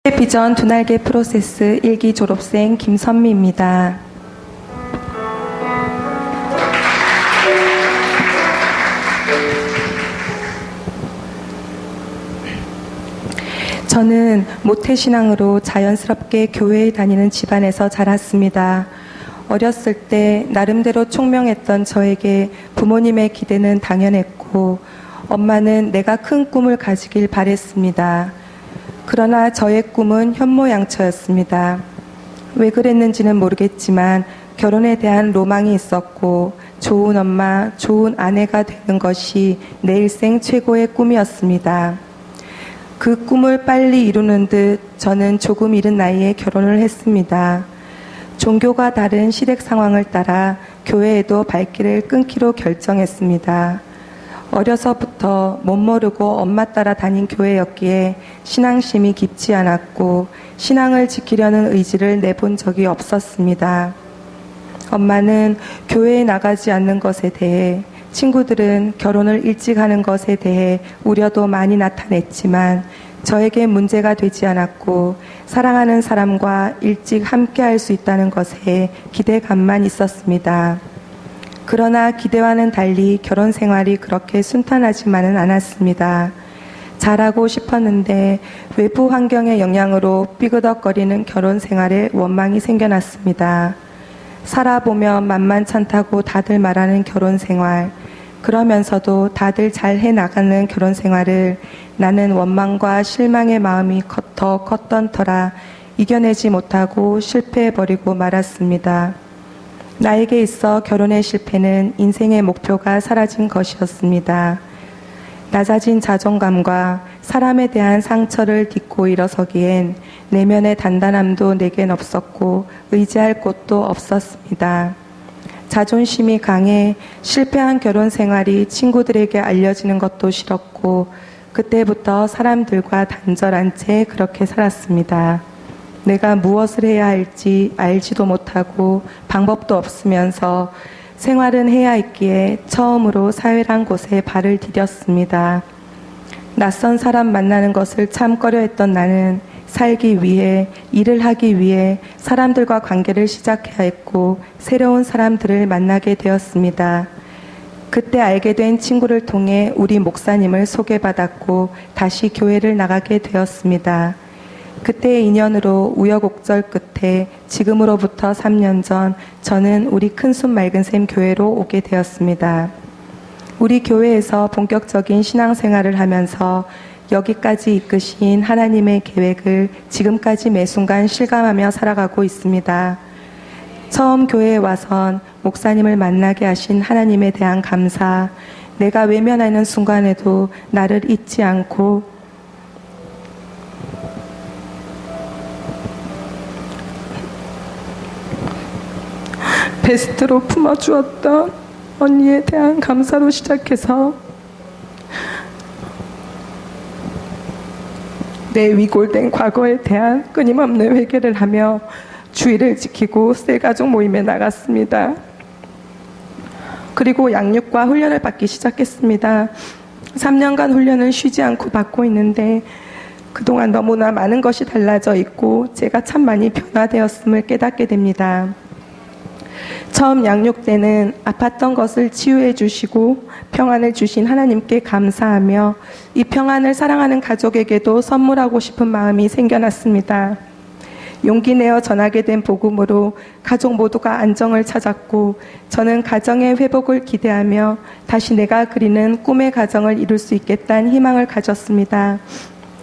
비전 두 날개 프로세스 1기 졸업생 김선미입니다. 저는 모태신앙으로 자연스럽게 교회에 다니는 집안에서 자랐습니다. 어렸을 때 나름대로 총명했던 저에게 부모님의 기대는 당연했고 엄마는 내가 큰 꿈을 가지길 바랬습니다. 그러나 저의 꿈은 현모양처였습니다. 왜 그랬는지는 모르겠지만 결혼에 대한 로망이 있었고 좋은 엄마, 좋은 아내가 되는 것이 내 일생 최고의 꿈이었습니다. 그 꿈을 빨리 이루는 듯 저는 조금 이른 나이에 결혼을 했습니다. 종교가 다른 시댁 상황을 따라 교회에도 발길을 끊기로 결정했습니다. 어려서부터 못 모르고 엄마 따라 다닌 교회였기에 신앙심이 깊지 않았고 신앙을 지키려는 의지를 내본 적이 없었습니다. 엄마는 교회에 나가지 않는 것에 대해, 친구들은 결혼을 일찍 하는 것에 대해 우려도 많이 나타냈지만 저에게 문제가 되지 않았고 사랑하는 사람과 일찍 함께 할 수 있다는 것에 기대감만 있었습니다. 그러나 기대와는 달리 결혼 생활이 그렇게 순탄하지만은 않았습니다. 잘하고 싶었는데 외부 환경의 영향으로 삐그덕거리는 결혼 생활에 원망이 생겨났습니다. 살아보면 만만찮다고 다들 말하는 결혼 생활, 그러면서도 다들 잘 해나가는 결혼 생활을 나는 원망과 실망의 마음이 더 컸던 터라 이겨내지 못하고 실패해버리고 말았습니다. 나에게 있어 결혼의 실패는 인생의 목표가 사라진 것이었습니다. 낮아진 자존감과 사람에 대한 상처를 딛고 일어서기엔 내면의 단단함도 내겐 없었고 의지할 곳도 없었습니다. 자존심이 강해 실패한 결혼 생활이 친구들에게 알려지는 것도 싫었고 그때부터 사람들과 단절한 채 그렇게 살았습니다. 내가 무엇을 해야 할지 알지도 못하고 방법도 없으면서 생활은 해야 했기에 처음으로 사회란 곳에 발을 디뎠습니다. 낯선 사람 만나는 것을 참 꺼려했던 나는 살기 위해, 일을 하기 위해 사람들과 관계를 시작해야 했고 새로운 사람들을 만나게 되었습니다. 그때 알게 된 친구를 통해 우리 목사님을 소개받았고 다시 교회를 나가게 되었습니다. 그때의 인연으로 우여곡절 끝에 지금으로부터 3년 전 저는 우리 큰순 맑은샘 교회로 오게 되었습니다. 우리 교회에서 본격적인 신앙생활을 하면서 여기까지 이끄신 하나님의 계획을 지금까지 매 순간 실감하며 살아가고 있습니다. 처음 교회에 와선 목사님을 만나게 하신 하나님에 대한 감사, 내가 외면하는 순간에도 나를 잊지 않고 베스트로 품어주었던 언니에 대한 감사로 시작해서 내 위골된 과거에 대한 끊임없는 회개를 하며 주의를 지키고 셀가족 모임에 나갔습니다. 그리고 양육과 훈련을 받기 시작했습니다. 3년간 훈련을 쉬지 않고 받고 있는데 그동안 너무나 많은 것이 달라져 있고 제가 참 많이 변화되었음을 깨닫게 됩니다. 처음 양육 때는 아팠던 것을 치유해 주시고 평안을 주신 하나님께 감사하며 이 평안을 사랑하는 가족에게도 선물하고 싶은 마음이 생겨났습니다. 용기 내어 전하게 된 복음으로 가족 모두가 안정을 찾았고 저는 가정의 회복을 기대하며 다시 내가 그리는 꿈의 가정을 이룰 수 있겠다는 희망을 가졌습니다.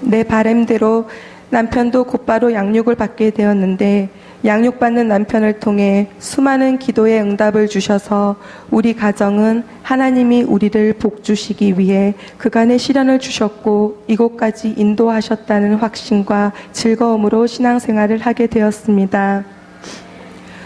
내 바람대로 남편도 곧바로 양육을 받게 되었는데 양육받는 남편을 통해 수많은 기도의 응답을 주셔서 우리 가정은 하나님이 우리를 복주시기 위해 그간의 시련을 주셨고 이곳까지 인도하셨다는 확신과 즐거움으로 신앙생활을 하게 되었습니다.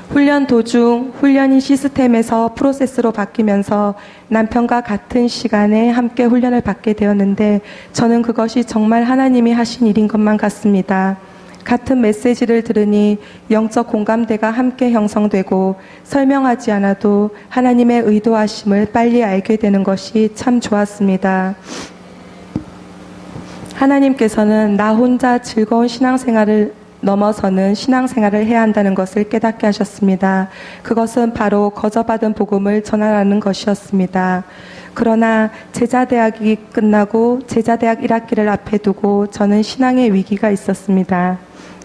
훈련 도중 훈련이 시스템에서 프로세스로 바뀌면서 남편과 같은 시간에 함께 훈련을 받게 되었는데 저는 그것이 정말 하나님이 하신 일인 것만 같습니다. 같은 메시지를 들으니 영적 공감대가 함께 형성되고 설명하지 않아도 하나님의 의도하심을 빨리 알게 되는 것이 참 좋았습니다. 하나님께서는 나 혼자 즐거운 신앙생활을 넘어서는 신앙생활을 해야 한다는 것을 깨닫게 하셨습니다. 그것은 바로 거저받은 복음을 전하라는 것이었습니다. 그러나 제자대학이 끝나고 제자대학 1학기를 앞에 두고 저는 신앙의 위기가 있었습니다.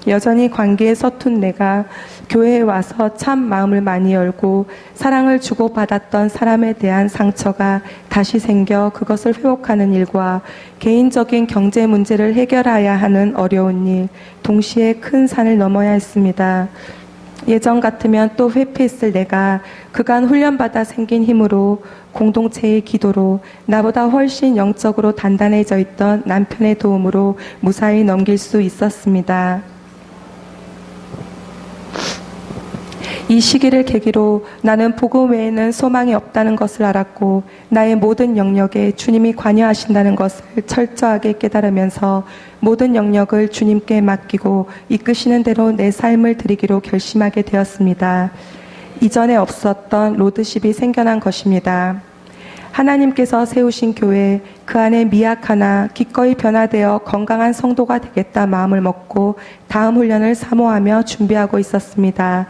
여전히 관계에 서툰 내가 교회에 와서 참 마음을 많이 열고 사랑을 주고받았던 사람에 대한 상처가 다시 생겨 그것을 회복하는 일과 개인적인 경제 문제를 해결해야 하는 어려운 일, 동시에 큰 산을 넘어야 했습니다. 예전 같으면 또 회피했을 내가 그간 훈련받아 생긴 힘으로 공동체의 기도로 나보다 훨씬 영적으로 단단해져 있던 남편의 도움으로 무사히 넘길 수 있었습니다. 이 시기를 계기로 나는 복음 외에는 소망이 없다는 것을 알았고 나의 모든 영역에 주님이 관여하신다는 것을 철저하게 깨달으면서 모든 영역을 주님께 맡기고 이끄시는 대로 내 삶을 드리기로 결심하게 되었습니다. 이전에 없었던 로드십이 생겨난 것입니다. 하나님께서 세우신 교회, 그 안에 미약하나 기꺼이 변화되어 건강한 성도가 되겠다 마음을 먹고 다음 훈련을 사모하며 준비하고 있었습니다.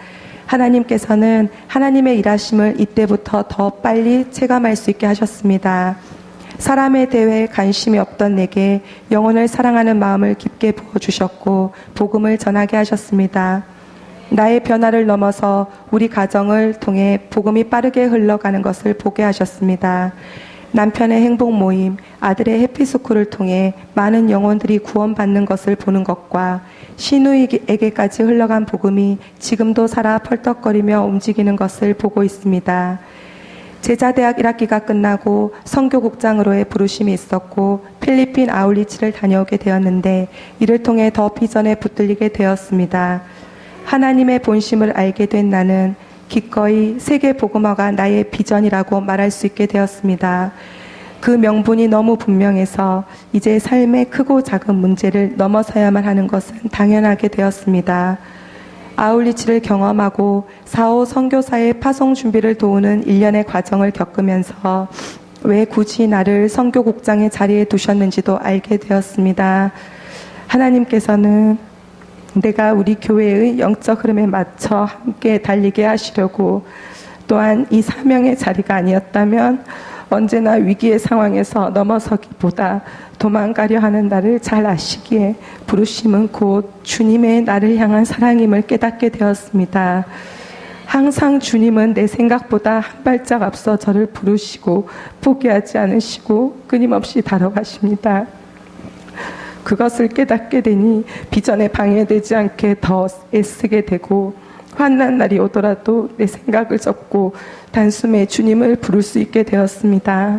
하나님께서는 하나님의 일하심을 이때부터 더 빨리 체감할 수 있게 하셨습니다. 사람의 대회에 관심이 없던 내게 영혼을 사랑하는 마음을 깊게 부어주셨고 복음을 전하게 하셨습니다. 나의 변화를 넘어서 우리 가정을 통해 복음이 빠르게 흘러가는 것을 보게 하셨습니다. 남편의 행복 모임, 아들의 해피스쿨을 통해 많은 영혼들이 구원받는 것을 보는 것과 시누이에게까지 흘러간 복음이 지금도 살아 펄떡거리며 움직이는 것을 보고 있습니다. 제자대학 1학기가 끝나고 선교국장으로의 부르심이 있었고 필리핀 아울리치를 다녀오게 되었는데 이를 통해 더 비전에 붙들리게 되었습니다. 하나님의 본심을 알게 된 나는 기꺼이 세계 복음화가 나의 비전이라고 말할 수 있게 되었습니다. 그 명분이 너무 분명해서 이제 삶의 크고 작은 문제를 넘어서야만 하는 것은 당연하게 되었습니다. 아울리치를 경험하고 4.5 선교사의 파송 준비를 도우는 일련의 과정을 겪으면서 왜 굳이 나를 선교국장의 자리에 두셨는지도 알게 되었습니다. 하나님께서는 내가 우리 교회의 영적 흐름에 맞춰 함께 달리게 하시려고 또한 이 사명의 자리가 아니었다면 언제나 위기의 상황에서 넘어서기보다 도망가려 하는 나를 잘 아시기에 부르심은 곧 주님의 나를 향한 사랑임을 깨닫게 되었습니다. 항상 주님은 내 생각보다 한 발짝 앞서 저를 부르시고 포기하지 않으시고 끊임없이 다뤄가십니다. 그것을 깨닫게 되니 비전에 방해되지 않게 더 애쓰게 되고 환난 날이 오더라도 내 생각을 접고 단숨에 주님을 부를 수 있게 되었습니다.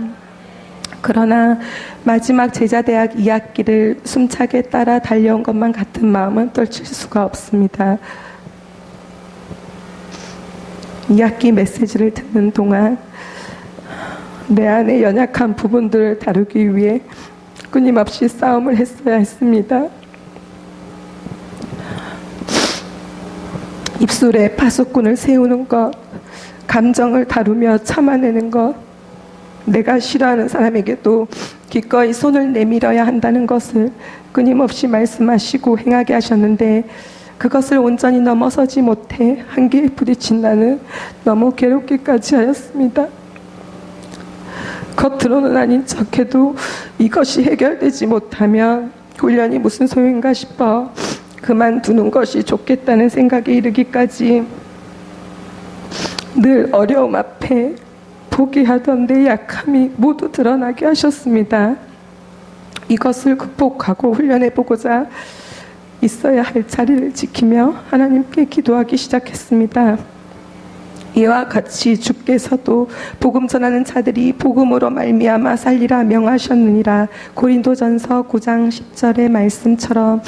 그러나 마지막 제자대학 2학기를 숨차게 따라 달려온 것만 같은 마음은 떨칠 수가 없습니다. 2학기 메시지를 듣는 동안 내 안의 연약한 부분들을 다루기 위해 끊임없이 싸움을 했어야 했습니다. 입술에 파수꾼을 세우는 것, 감정을 다루며 참아내는 것, 내가 싫어하는 사람에게도 기꺼이 손을 내밀어야 한다는 것을 끊임없이 말씀하시고 행하게 하셨는데 그것을 온전히 넘어서지 못해 한계에 부딪힌 나는 너무 괴롭기까지 하였습니다. 겉으로는 아닌 척해도 이것이 해결되지 못하면 훈련이 무슨 소용인가 싶어 그만두는 것이 좋겠다는 생각에 이르기까지 늘 어려움 앞에 포기하던 내 약함이 모두 드러나게 하셨습니다. 이것을 극복하고 훈련해보고자 있어야 할 자리를 지키며 하나님께 기도하기 시작했습니다. 이와 같이 주께서도 복음 전하는 자들이 복음으로 말미암아 살리라 명하셨느니라. 고린도전서 9장 10절의 말씀처럼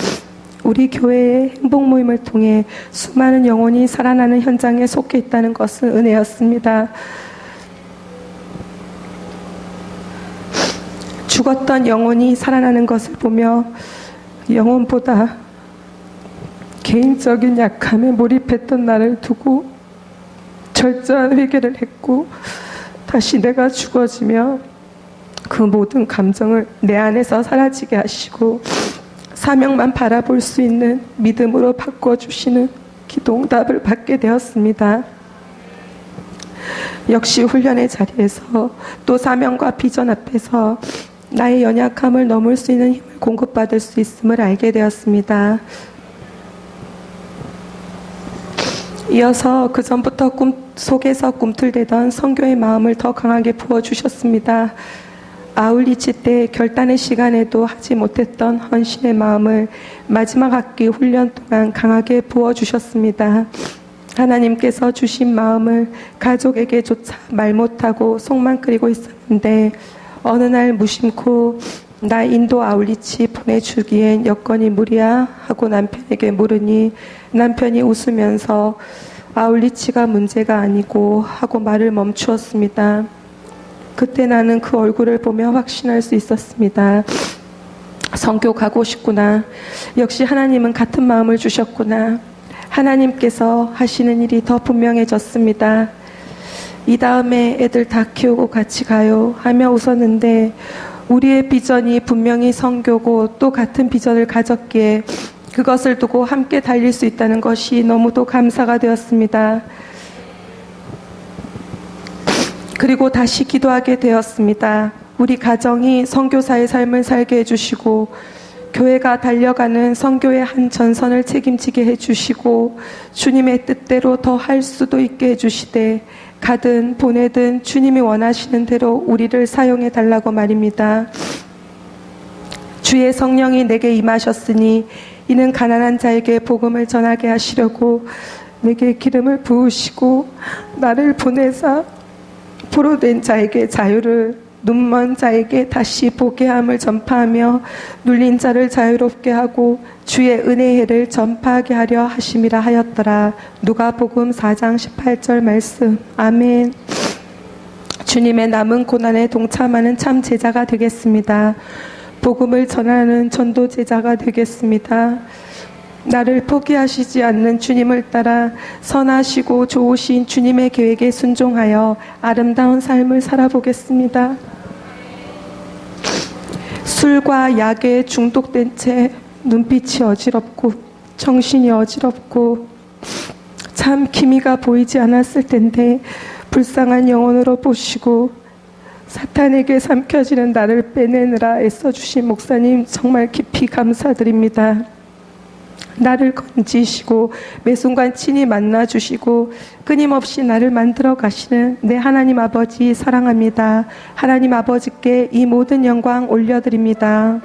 우리 교회의 행복 모임을 통해 수많은 영혼이 살아나는 현장에 속해 있다는 것은 은혜였습니다. 죽었던 영혼이 살아나는 것을 보며 영혼보다 개인적인 약함에 몰입했던 나를 두고 철저한 회개를 했고 다시 내가 죽어지며 그 모든 감정을 내 안에서 사라지게 하시고 사명만 바라볼 수 있는 믿음으로 바꿔주시는 기도응답을 받게 되었습니다. 역시 훈련의 자리에서 또 사명과 비전 앞에서 나의 연약함을 넘을 수 있는 힘을 공급받을 수 있음을 알게 되었습니다. 이어서 그 전부터 속에서 꿈틀대던 선교의 마음을 더 강하게 부어주셨습니다. 아울리치 때 결단의 시간에도 하지 못했던 헌신의 마음을 마지막 학기 훈련 동안 강하게 부어주셨습니다. 하나님께서 주신 마음을 가족에게조차 말 못하고 속만 끓이고 있었는데 어느 날 무심코 나 인도 아울리치 보내주기엔 여건이 무리야 하고 남편에게 물으니 남편이 웃으면서 아울리치가 문제가 아니고 하고 말을 멈추었습니다. 그때 나는 그 얼굴을 보며 확신할 수 있었습니다. 선교 가고 싶구나. 역시 하나님은 같은 마음을 주셨구나. 하나님께서 하시는 일이 더 분명해졌습니다. 이 다음에 애들 다 키우고 같이 가요 하며 웃었는데 우리의 비전이 분명히 선교고 또 같은 비전을 가졌기에 그것을 두고 함께 달릴 수 있다는 것이 너무도 감사가 되었습니다. 그리고 다시 기도하게 되었습니다. 우리 가정이 선교사의 삶을 살게 해주시고 교회가 달려가는 선교의 한 전선을 책임지게 해주시고 주님의 뜻대로 더 할 수도 있게 해주시되 가든 보내든 주님이 원하시는 대로 우리를 사용해 달라고 말입니다. 주의 성령이 내게 임하셨으니 이는 가난한 자에게 복음을 전하게 하시려고 내게 기름을 부으시고 나를 보내사 포로된 자에게 자유를 눈먼 자에게 다시 보게 함을 전파하며 눌린 자를 자유롭게 하고 주의 은혜의 해를 전파하게 하려 하심이라 하였더라. 누가복음 4장 18절 말씀. 아멘. 주님의 남은 고난에 동참하는 참 제자가 되겠습니다. 복음을 전하는 전도 제자가 되겠습니다. 나를 포기하시지 않는 주님을 따라 선하시고 좋으신 주님의 계획에 순종하여 아름다운 삶을 살아보겠습니다. 술과 약에 중독된 채 눈빛이 어지럽고 정신이 어지럽고 참 기미가 보이지 않았을 텐데 불쌍한 영혼으로 보시고 사탄에게 삼켜지는 나를 빼내느라 애써주신 목사님 정말 깊이 감사드립니다. 나를 건지시고 매 순간 친히 만나주시고 끊임없이 나를 만들어 가시는 내 하나님 아버지 사랑합니다. 하나님 아버지께 이 모든 영광 올려드립니다.